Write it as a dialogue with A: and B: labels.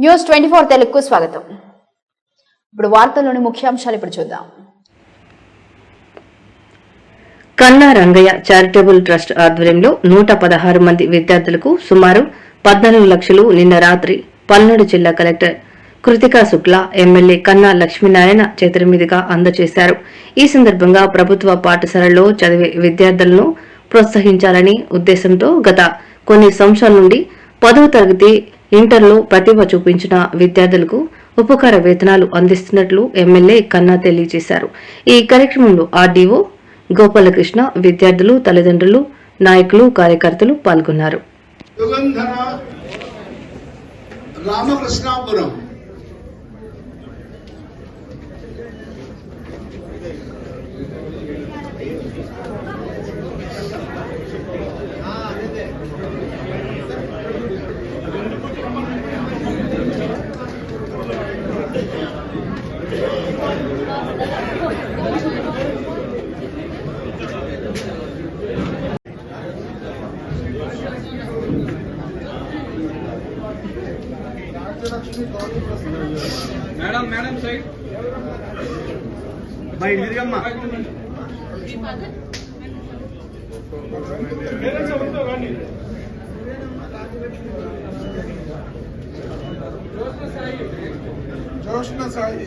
A: News 24 తెలుగుకు స్వాగతం. ఇప్పుడు వార్తల్లోని ముఖ్యాంశాలు ఇప్పుడు చూద్దాం.
B: కన్నా రంగయ్య చారిటబుల్ ట్రస్ట్ ఆధ్వర్యంలో 116 మంది విద్యార్థులకు సుమారు 14 లక్షలు నిన్న రాత్రి పల్నాడు జిల్లా కలెక్టర్ కృతికా శుక్లా ఎమ్మెల్యే కన్నా లక్ష్మీనారాయణ చేతుల మీదుగా అందజేశారు. ఈ సందర్భంగా ప్రభుత్వ పాఠశాలల్లో చదివే విద్యార్థులను ప్రోత్సహించాలని ఉద్దేశంతో గత కొన్ని సంవత్సరాల నుండి 10వ తరగతి ఇంటర్లో ప్రతిభ చూపించిన విద్యార్థులకు ఉపకార వేతనాలు అందిస్తున్నట్లు ఎమ్మెల్యే కన్నా తెలియజేశారు. ఈ కార్యక్రమంలో ఆర్డీఓ గోపాలకృష్ణ, విద్యార్థులు, తల్లిదండ్రులు, నాయకులు, కార్యకర్తలు పాల్గొన్నారు.
C: मैडम साइड भाई इधरम्मा जोशना साई